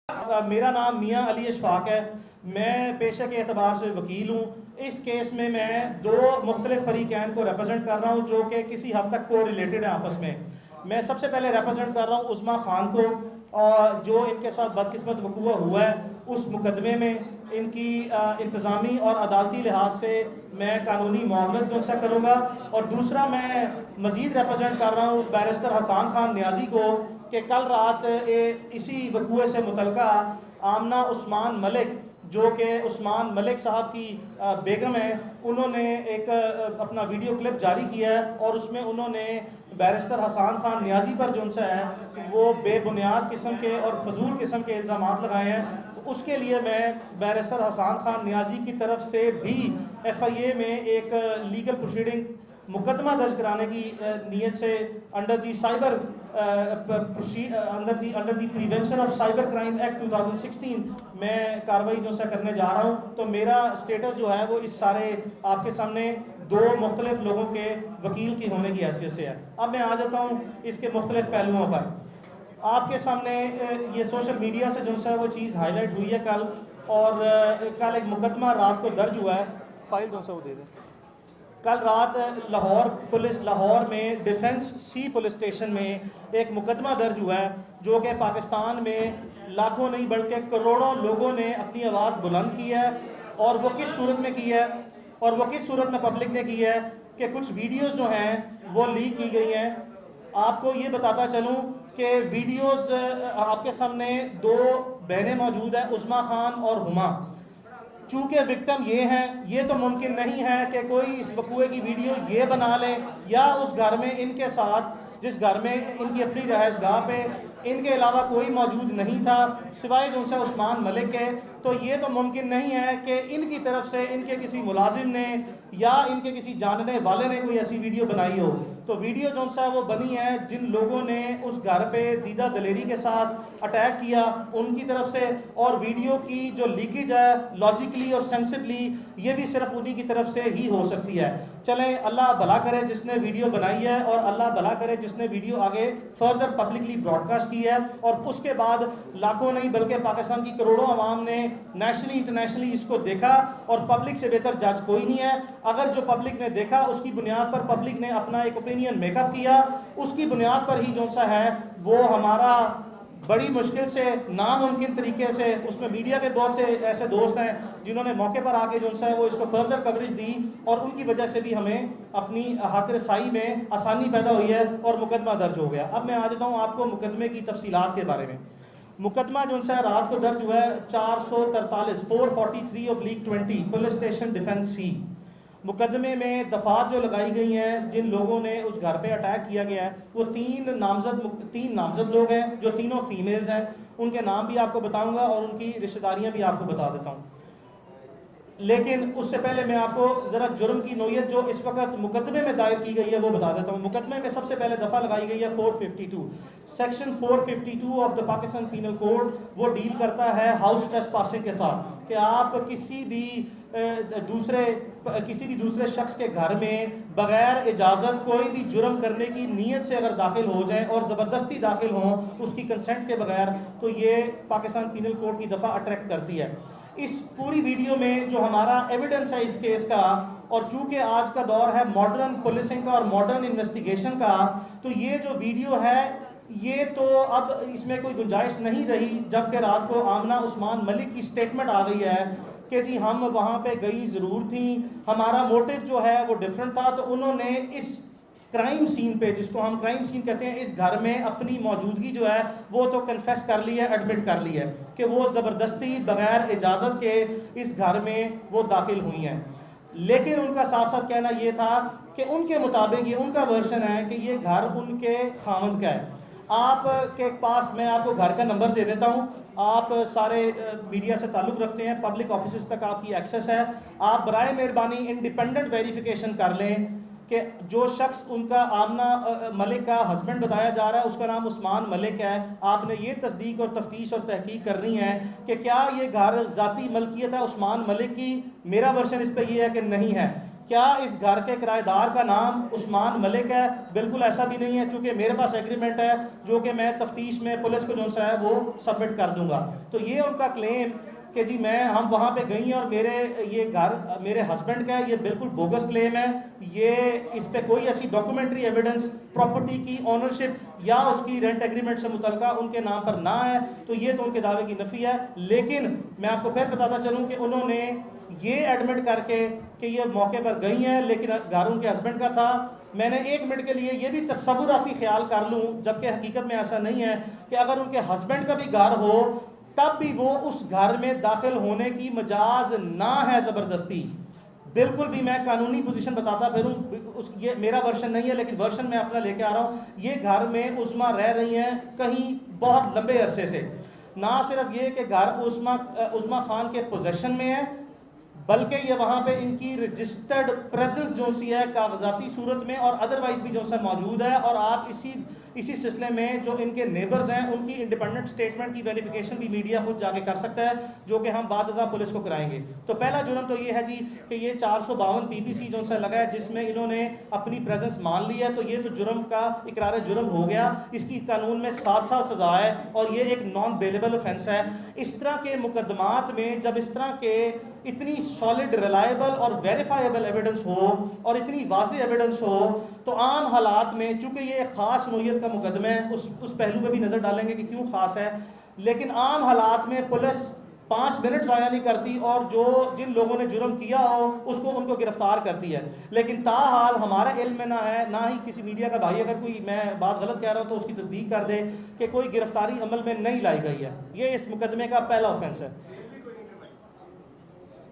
मेरा नाम मियाँ अली अशफाक है। मैं पेशे के एतबार से वकील हूँ। इस केस में मैं दो मुख्तलिफ फरीकैन को रिप्रेजेंट कर रहा हूँ जो कि किसी हद तक को रिलेटेड है आपस में। मैं सबसे पहले रिप्रेजेंट कर रहा हूँ उस्मा खान को, और जो इनके साथ बदकिस्मत वक़ूआ हुआ है उस मुकदमे में इनकी इंतज़ामी और अदालती लिहाज से मैं कानूनी मुआवनत उनसे करूँगा। और दूसरा मैं मज़ीद रिप्रेजेंट कर रहा हूँ बैरिस्टर हसन खान नियाज़ी को कि कल रात इसी वक़ूए से मुतल्लिका आमना उस्मान मलिक जो कि उस्मान मलिक साहब की बेगम है, उन्होंने एक अपना वीडियो क्लिप जारी किया है और उसमें उन्होंने बैरिस्टर हसन खान नियाज़ी पर जो उनसे है वो बेबुनियाद किस्म के और फजूल किस्म के इल्ज़ामात लगाए हैं। तो उसके लिए मैं बैरिस्टर हसन खान नियाज़ी की तरफ से भी FIA में एक लीगल प्रोसीडिंग मुकदमा दर्ज कराने की नीयत से under the prevention of cyber crime act 2016 मैं कार्रवाई जो सा करने जा रहा हूँ। तो मेरा स्टेटस जो है वो इस सारे आपके सामने दो मुख्तलिफ लोगों के वकील की होने की हैसियत से है। अब मैं आ जाता हूँ इसके मुख्तलिफ पहलुओं पर। आपके सामने ये सोशल मीडिया से जो सा वो चीज़ हाईलाइट हुई है कल, और कल एक मुकदमा रात को दर्ज हुआ है। फाइल जो सा वो दे दें। कल रात लाहौर में डिफेंस सी पुलिस स्टेशन में एक मुकदमा दर्ज हुआ है जो कि पाकिस्तान में लाखों नहीं बल्कि करोड़ों लोगों ने अपनी आवाज़ बुलंद की है। और वो किस सूरत में की है, और वो किस सूरत में पब्लिक ने की है कि कुछ वीडियोस जो हैं वो लीक की गई हैं। आपको ये बताता चलूँ कि वीडियोस आपके सामने दो बहनें मौजूद हैं, उस्मा खान और हुमा। चूँकि विक्टिम ये हैं, ये तो मुमकिन नहीं है कि कोई इस वक़ूए की वीडियो ये बना ले या उस घर में इनके साथ जिस घर में इनकी अपनी रहायशगाह पे इनके अलावा कोई मौजूद नहीं था सिवाय जो उनसे उस्मान मलिक के। तो ये तो मुमकिन नहीं है कि इनकी तरफ से इनके किसी मुलाजिम ने या इनके किसी जानने वाले ने कोई ऐसी वीडियो बनाई हो। तो वीडियो जो सा वो बनी है जिन लोगों ने उस घर पे दीदा दलेरी के साथ अटैक किया उनकी तरफ से, और वीडियो की जो लीकेज है लॉजिकली और सेंसिबली ये भी सिर्फ उन्हीं की तरफ से ही हो सकती है। चलें, अल्लाह भला करे जिसने वीडियो बनाई है और अल्लाह भला करे जिसने वीडियो आगे फर्दर पब्लिकली ब्रॉडकास्ट की है। और उसके बाद लाखों नहीं बल्कि पाकिस्तान की करोड़ों आवाम ने नेशनली इंटरनेशनली इसको देखा, और पब्लिक से बेहतर जज कोई नहीं है। अगर जो पब्लिक ने देखा उसकी बुनियाद पर पब्लिक ने अपना एक ओपिनियन मेकअप किया, उसकी बुनियाद पर ही जो सा है वो हमारा बड़ी मुश्किल से नामुमकिन तरीके से, उसमें मीडिया के बहुत से ऐसे दोस्त हैं जिन्होंने मौके पर आके जो है वो इसको फर्दर कवरेज दी, और उनकी वजह से भी हमें अपनी हक रसाई में आसानी पैदा हुई है और मुकदमा दर्ज हो गया। अब मैं आ जाता हूँ आपको मुकदमे की तफसीलात के बारे में। मुकदमा जो है रात को दर्ज हुआ है 443 ऑफ लीग 20 पुलिस स्टेशन डिफेंस सी। मुकदमे में दफात जो लगाई गई हैं जिन लोगों ने उस घर पे अटैक किया गया है वो तीन नामजद लोग हैं जो तीनों फीमेल्स हैं। उनके नाम भी आपको बताऊंगा और उनकी रिश्तेदारियां भी आपको बता देता हूं। लेकिन उससे पहले मैं आपको ज़रा जुर्म की नोयत जो इस वक्त मुकदमे में दायर की गई है वो बता देता हूँ। मुकदमे में सबसे पहले दफ़ा लगाई गई है 452 section 452 of the Pakistan penal code. वो डील करता है हाउस ट्रेसपासिंग के साथ कि आप किसी भी दूसरे शख्स के घर में बगैर इजाज़त कोई भी जुर्म करने की नीयत से अगर दाखिल हो जाएं और ज़बरदस्ती दाखिल हों उसकी कंसेंट के बगैर, तो ये पाकिस्तान पीनल कोड की दफ़ा अट्रैक्ट करती है। इस पूरी वीडियो में जो हमारा एविडेंस है इस केस का, और चूँकि आज का दौर है मॉडर्न पुलिसिंग का और मॉडर्न इन्वेस्टिगेशन का, तो ये जो वीडियो है ये तो अब इसमें कोई गुंजाइश नहीं रही। जबकि रात को आमना उस्मान मलिक की स्टेटमेंट आ गई है कि जी हम वहाँ पे गई ज़रूर थी, हमारा मोटिव जो है वो डिफरेंट था। तो उन्होंने इस क्राइम सीन पे, जिसको हम क्राइम सीन कहते हैं, इस घर में अपनी मौजूदगी जो है वो तो कन्फेस कर ली है, एडमिट कर ली है कि वो ज़बरदस्ती बगैर इजाज़त के इस घर में वो दाखिल हुई हैं। लेकिन उनका साथ साथ कहना ये था कि उनके मुताबिक, ये उनका वर्शन है कि ये घर उनके खामद का है। आपके पास मैं आपको घर का नंबर दे देता हूँ, आप सारे मीडिया से ताल्लुक़ रखते हैं, पब्लिक ऑफिस तक आपकी एक्सेस है। आप बराए मेहरबानी इंडिपेंडेंट वेरिफिकेशन कर लें कि जो शख्स उनका आमना मलिक का हस्बैंड बताया जा रहा है उसका नाम उस्मान मलिक है। आपने ये तस्दीक और तफ्तीश और तहकीक करनी है कि क्या ये घर ज़ाती मलकियत है उस्मान मलिक की। मेरा वर्शन इस पर यह है कि नहीं है, क्या इस घर के किराएदार का नाम उस्मान मलिक है? बिल्कुल ऐसा भी नहीं है, चूँकि मेरे पास एग्रीमेंट है जो कि मैं तफ्तीश में पुलिस को जो सा है वो सबमिट कर दूंगा। तो ये उनका क्लेम कि जी हम वहाँ पे गई और मेरे ये घर मेरे हस्बैंड का है, ये बिल्कुल बोगस क्लेम है। ये इस पे कोई ऐसी डॉक्यूमेंट्री एविडेंस प्रॉपर्टी की ऑनरशिप या उसकी रेंट एग्रीमेंट से मुतल्लिका उनके नाम पर ना है, तो ये तो उनके दावे की नफ़ी है। लेकिन मैं आपको फिर बताता चलूँ कि उन्होंने ये एडमिट करके कि ये मौके पर गई हैं, लेकिन घर उनके हस्बैंड का था। मैंने 1 मिनट के लिए ये भी तसव्वुराती ख्याल कर लूँ, जबकि हकीकत में ऐसा नहीं है, कि अगर उनके हस्बैंड का भी घर हो तब भी वो उस घर में दाखिल होने की मजाज ना है ज़बरदस्ती। बिल्कुल भी मैं कानूनी पोजीशन बताता फिरूँ, ये मेरा वर्शन नहीं है, लेकिन वर्शन मैं अपना लेके आ रहा हूँ। ये घर में उस्मा रह रही हैं कहीं बहुत लंबे अरसे से। ना सिर्फ ये कि घर उस्मा खान के पोजेशन में है, बल्कि ये वहाँ पे इनकी रजिस्टर्ड प्रेजेंस जो सी है कागजाती सूरत में और अदरवाइज भी जो सा मौजूद है। और आप इसी सिलसिले में जो इनके नेबर्स हैं उनकी इंडिपेंडेंट स्टेटमेंट की वेरिफिकेशन भी मीडिया खुद जाके कर सकता है, जो कि हम बाद पुलिस को कराएंगे। तो पहला जुर्म तो ये है जी कि ये 452 PPC जो सा लगा है, जिसमें इन्होंने अपनी प्रेजेंस मान ली है। तो ये तो जुर्म का इकरार जुर्म हो गया। इसकी कानून में 7 साल सजा है और ये एक नॉन बेलेबल ऑफेंस है। इस तरह के मुकदमात में जब इस तरह के इतनी सॉलिड, रिलायबल और वेरीफाइबल एविडेंस हो और इतनी वाज़ेह एविडेंस हो, तो आम हालात में, चूँकि ये एक ख़ास नोयत का मुकदमा है, उस पहलू पे भी नज़र डालेंगे कि क्यों ख़ास है, लेकिन आम हालात में पुलिस 5 मिनट ज़ाया नहीं करती और जिन लोगों ने जुर्म किया हो उनको गिरफ्तार करती है। लेकिन ताहाल हमारे इल्म में ना है, ना ही किसी मीडिया का भाई अगर कोई मैं बात गलत कह रहा हूँ तो उसकी तस्दीक कर दे कि कोई गिरफ्तारी अमल में नहीं लाई गई है। ये इस मुकदमे का पहला ऑफेंस है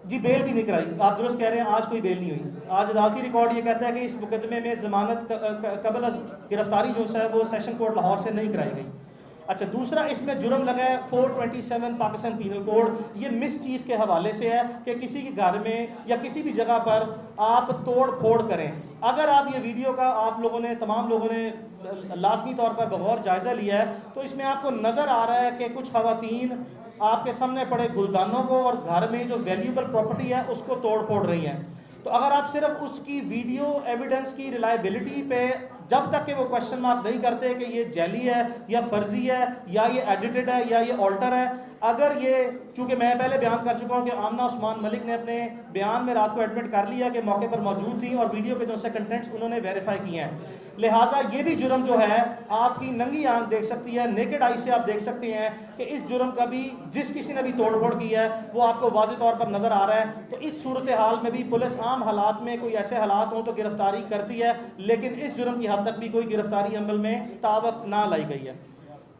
जी। बेल भी नहीं कराई, आप दुरुस्त कह रहे हैं, आज कोई बेल नहीं हुई। आज अदालती रिकॉर्ड ये कहता है कि इस मुकदमे में ज़मानत कबल गिरफ्तारी जो है वो सेशन कोर्ट लाहौर से नहीं कराई गई। अच्छा, दूसरा इसमें जुर्म लगा है 427 पाकिस्तान पीनल कोड। ये मिसचीफ के हवाले से है कि किसी के घर में या किसी भी जगह पर आप तोड़ फोड़ करें। अगर आप ये वीडियो का तमाम लोगों ने लाजमी तौर पर बगौर जायज़ा लिया है, तो इसमें आपको नज़र आ रहा है कि कुछ ख़वातीन आपके सामने पड़े गुलदानों को और घर में जो वैल्यूबल प्रॉपर्टी है उसको तोड़ फोड़ रही हैं। तो अगर आप सिर्फ उसकी वीडियो एविडेंस की रिलायबिलिटी पे जब तक कि वो क्वेश्चन मार्क नहीं करते कि ये जैली है या फर्जी है या ये एडिटेड है या ये ऑल्टर है, अगर ये, चूँकि मैं पहले बयान कर चुका हूँ कि आमना उस्मान मलिक ने अपने बयान में रात को एडमिट कर लिया कि मौके पर मौजूद थी और वीडियो के जो से कंटेंट्स उन्होंने वेरीफाई किए हैं, लिहाजा ये भी जुर्म जो है आपकी नंगी आंख देख सकती है, नेकेड आई से आप देख सकते हैं कि इस जुर्म का भी जिस किसी ने भी तोड़फोड़ की है वो आपको वाज़ेह तौर पर नज़र आ रहा है। तो इस सूरत हाल में भी पुलिस आम हालात में कोई ऐसे हालात हों तो गिरफ्तारी करती है, लेकिन इस जुर्म की हद तक भी कोई गिरफ्तारी अमल में तावत ना लाई गई है।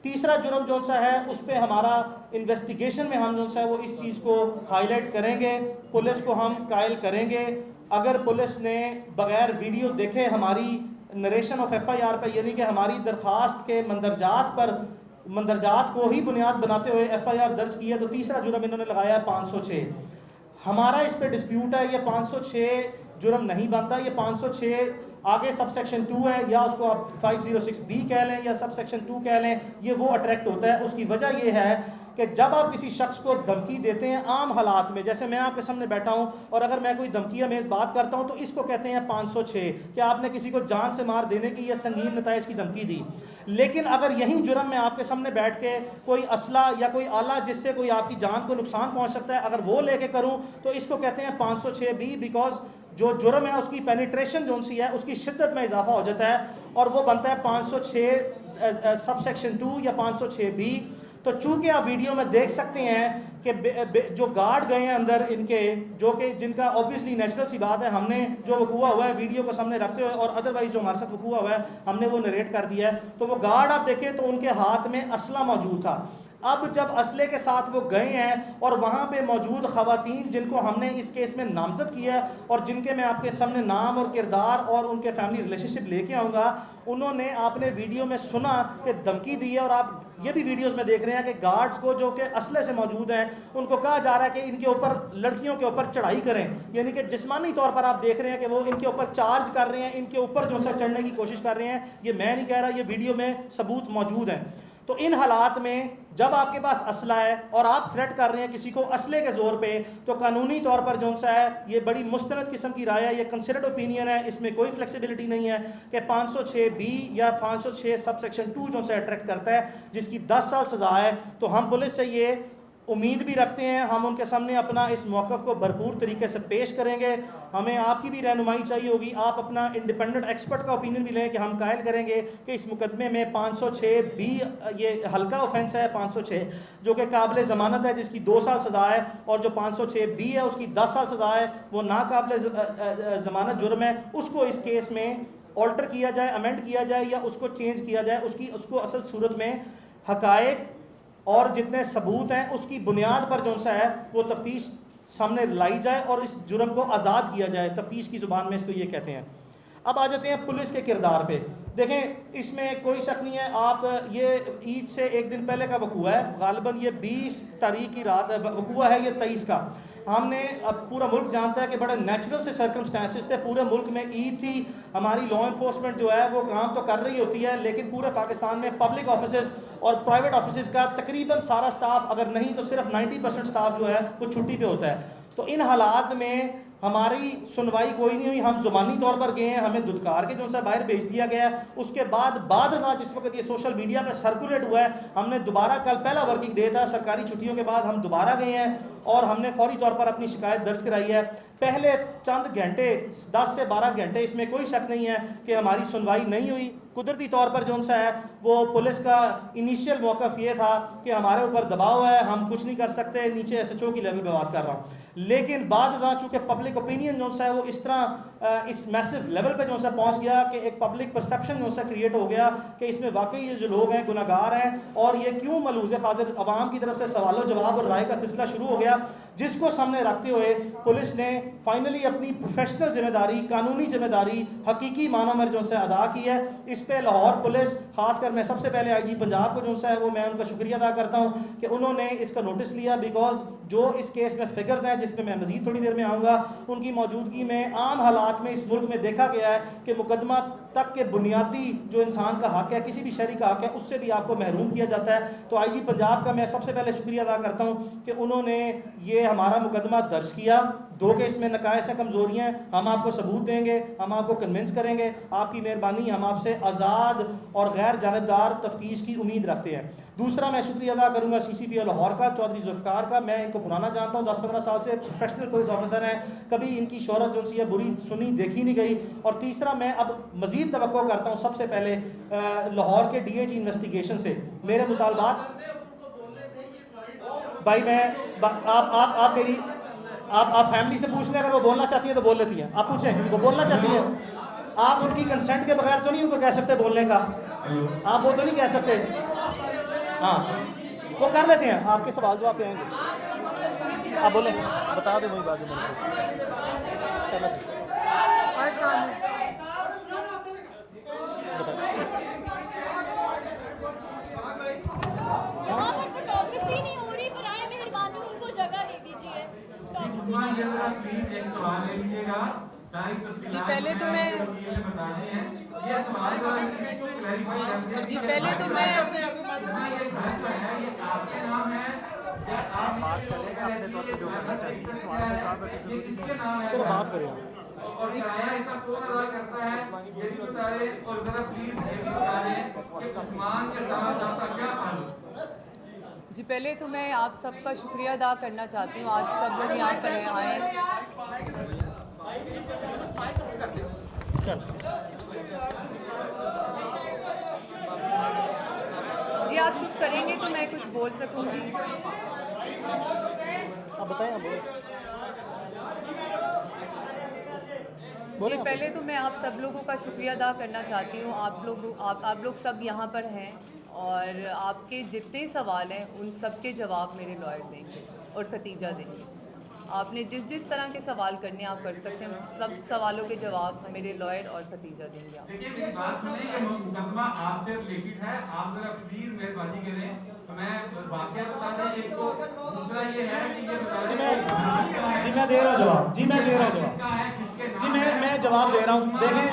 तीसरा जुर्म जो सा है उस पर हमारा इन्वेस्टिगेशन में हम जो सा है वो इस चीज़ को हाईलाइट करेंगे, पुलिस को हम कायल करेंगे। अगर पुलिस ने बगैर वीडियो देखे हमारी नरेशन ऑफ FIR पर, यानी कि हमारी दरख्वास्त के मंदरजात को ही बुनियाद बनाते हुए FIR दर्ज की है, तो तीसरा जुर्म इन्होंने लगाया 506। हमारा इस पे डिस्प्यूट है, ये 506 जुर्म नहीं बनता। ये 506 आगे सब सेक्शन 2 है, या उसको आप 506B कह लें या सब सेक्शन 2 कह लें, ये वो अट्रैक्ट होता है। उसकी वजह ये है कि जब आप किसी शख्स को धमकी देते हैं आम हालात में, जैसे मैं आपके सामने बैठा हूं और अगर मैं कोई धमकी अमेज़ बात करता हूं तो इसको कहते हैं 506 कि आपने किसी को जान से मार देने की या संगीन नताइज की धमकी दी। लेकिन अगर यही जुर्म मैं आपके सामने बैठ के कोई असला या कोई आला जिससे कोई आपकी जान को नुकसान पहुँच सकता है, अगर वो लेके करूँ तो इसको कहते हैं 506B, बिकॉज जो जुर्म है उसकी पेनिट्रेशन जो सी है उसकी शिद्दत में इजाफा हो जाता है और वो बनता है 506 सब सेक्शन 2 या 506B। तो चूंकि आप वीडियो में देख सकते हैं कि जो गार्ड गए हैं अंदर इनके, जो कि जिनका ऑब्वियसली नेचुरल सी बात है, हमने जो वकूआ हुआ है वीडियो को सामने रखते हुए और अदरवाइज जो हमारे साथ वकूआ हुआ है हमने वो नरेट कर दिया है। तो वो गार्ड आप देखें तो उनके हाथ में असला मौजूद था। अब जब असले के साथ वो गए हैं और वहाँ पे मौजूद ख़वातीन जिनको हमने इस केस में नामजद किया है और जिनके मैं आपके सामने नाम और किरदार और उनके फैमिली रिलेशनशिप लेके आऊँगा, उन्होंने आपने वीडियो में सुना कि धमकी दी है और आप ये भी वीडियोस में देख रहे हैं कि गार्ड्स को जो कि असले से मौजूद हैं उनको कहा जा रहा है कि इनके ऊपर, लड़कियों के ऊपर चढ़ाई करें, यानी कि जिस्मानी तौर पर आप देख रहे हैं कि वो इनके ऊपर चार्ज कर रहे हैं, इनके ऊपर जो है चढ़ने की कोशिश कर रहे हैं। ये मैं नहीं कह रहा, ये वीडियो में सबूत मौजूद हैं। तो इन हालात में जब आपके पास असला है और आप थ्रेट कर रहे हैं किसी को असले के जोर पे, तो कानूनी तौर पर जो सा है ये बड़ी मुस्तनद किस्म की राय है, ये कंसिडर्ड ओपिनियन है, इसमें कोई फ्लेक्सिबिलिटी नहीं है कि 506B या 506 सब सेक्शन 2 जो सा अट्रैक्ट करता है जिसकी 10 साल सज़ा है। तो हम पुलिस से ये उम्मीद भी रखते हैं, हम उनके सामने अपना इस मौक़िफ़ को भरपूर तरीके से पेश करेंगे। हमें आपकी भी रहनुमाई चाहिए होगी, आप अपना इंडिपेंडेंट एक्सपर्ट का ओपिनियन भी लें कि हम कायल करेंगे कि इस मुकदमे में 506B ये हल्का ऑफेंस है, 506 जो कि काबिल ज़मानत है जिसकी 2 साल सज़ा है, और जो 506B है उसकी 10 साल सज़ा है, वो नाकाबिल ज़मानत जुर्म है, उसको इस केस में ऑल्टर किया जाए, अमेंड किया जाए या उसको चेंज किया जाए, उसको असल सूरत में हक़ाइक़ और जितने सबूत हैं उसकी बुनियाद पर जो सा है वो तफ्तीश सामने लाई जाए और इस जुर्म को आज़ाद किया जाए। तफ्तीश की ज़ुबान में इसको ये कहते हैं। अब आ जाते हैं पुलिस के किरदार पे। देखें, इसमें कोई शक नहीं है, आप ये ईद से एक दिन पहले का वकूआ है, गालिबन ये 20 तारीख की रात वकूआ है, ये 23 का। हमने अब पूरा मुल्क जानता है कि बड़े नेचुरल से सर्कमस्टांसिस थे, पूरे मुल्क में ईद थी, हमारी लॉ इन्फोर्समेंट जो है वो काम तो कर रही होती है, लेकिन पूरे पाकिस्तान में पब्लिक ऑफिसेज और प्राइवेट ऑफिसेज का तकरीबन सारा स्टाफ, अगर नहीं तो सिर्फ 90% स्टाफ जो है वो छुट्टी पे होता है। तो इन हालात में हमारी सुनवाई कोई नहीं हुई, हम ज़ुबानी तौर पर गए हैं, हमें दुदकार के जो सा बाहर भेज दिया गया है। उसके बाद जिस वक्त ये सोशल मीडिया पर सर्कुलेट हुआ है, हमने दोबारा, कल पहला वर्किंग डे था सरकारी छुट्टियों के बाद, हम दोबारा गए हैं और हमने फौरी तौर पर अपनी शिकायत दर्ज कराई है। पहले चंद घंटे, 10 से 12 घंटे, इसमें कोई शक नहीं है कि हमारी सुनवाई नहीं हुई। कुदरती तौर पर जो सा है वो पुलिस का इनिशियल मौक़िफ़ ये था कि हमारे ऊपर दबाव है, हम कुछ नहीं कर सकते, नीचे SHO की लेवल पर बात कर रहा हूँ। लेकिन बाद चूँकि पब्लिक ओपिनियन जो सा है वो इस तरह इस मैसिव लेवल पे जो सा पहुँच गया कि एक पब्लिक परसेप्शन जो सा क्रिएट हो गया कि इसमें वाकई ये जो लोग हैं गुनहगार हैं और ये क्यों मलूज़ है खातिर, अवाम की तरफ से सवालों जवाब और राय का सिलसिला शुरू हो गया, जिसको सामने रखते हुए पुलिस ने फाइनली अपनी प्रोफेशनल जिम्मेदारी, कानूनी जिम्मेदारी हकीकी मानों में जो सा अदा की है। इस पर लाहौर पुलिस, खासकर मैं सबसे पहले IG पंजाब को जो सा है वो मैं उनका शुक्रिया अदा करता हूँ कि उन्होंने इसका नोटिस लिया, बिकॉज जो इस केस में फिगर्स हैं जिस पर मैं मज़ीद थोड़ी देर में आऊँगा, उनकी मौजूदगी में आम हालात में इस मुल्क में देखा गया है कि मुकदमा तक के बुनियादी जो इंसान का हक़ है, किसी भी शहरी का हक़ है, उससे भी आपको महरूम किया जाता है। तो IG पंजाब का मैं सबसे पहले शुक्रिया अदा करता हूँ कि उन्होंने ये हमारा मुकदमा दर्ज किया। 2 केस में नकायस हैं, कमज़ोरियाँ हैं, हम आपको सबूत देंगे, हम आपको कन्विंस करेंगे, आपकी मेहरबानी, हम आपसे आज़ाद और गैर जानबदार तफ्तीश की उम्मीद रखते हैं। दूसरा मैं शुक्रिया अदा करूँगा CCP लाहौर का, चौधरी जुल्फ़िकार का। मैं इनको पुराना जानता हूँ, 10-15 साल से प्रोफेशनल पुलिस ऑफिसर हैं, कभी इनकी शोहरत जो सी है बुरी सुनी देखी नहीं गई। और तीसरा मैं अब मज़ीद तवक्को करता हूँ सबसे पहले लाहौर के DAG इन्वेस्टिगेशन से मेरे मुतालबात। भाई मैं आप मेरी आप फैमिली से पूछ लें, अगर वो बोलना चाहती है तो बोल लेती हैं, आप पूछें वो बोलना चाहती है। आप उनकी कंसेंट के बगैर तो नहीं उनको कह सकते बोलने का, आप वो तो नहीं कह सकते। हाँ, वो कर लेते हैं, आपके सवाल जवाब पे आएंगे, आप बोलें, बता दें वही बात जो फोटोग्राफी नहीं हो रही, बराए मेहरबानी उनको जगह दे दीजिए। जी पहले तो मैं बात करें अपने तौर पर जो करना चाहिए, सवाल में कहा बैठे चलो बात करें और किराया इसका कौन अदा करता है, ये भी बता रहे और जरा प्लीज ये भी बता रहे कि उस्मान के साथ आपका क्या ताल्लुक। जी पहले तो मैं आप सबका शुक्रिया अदा करना चाहती हूँ, आज सब लोग यहाँ पर आए। जी आप चुप करेंगे तो मैं कुछ बोल सकूँगी। आप बताएं, आप जी पहले तो मैं आप सब लोगों का शुक्रिया अदा करना चाहती हूँ। आप लोग सब यहाँ पर हैं और आपके जितने सवाल हैं उन सब के जवाब मेरे लॉयर देंगे और खतीजा देंगे। आपने जिस तरह के सवाल करने आप कर सकते हैं, सब सवालों के जवाब मेरे लॉयर और खतीजा देंगे। आप देखिए मेरी बात सुनिए, ये मुकदमा आपसे रिलेटेड है, आप जरा प्लीज मेहरबानी करें तो मैं वाकया बता दें एक तो, दूसरा ये है कि ये बता दें। जी मैं दे रहा हूँ जवाब, जी मैं दे रहा हूँ जवाब, जी मैं जवाब दे रहा हूँ। देखें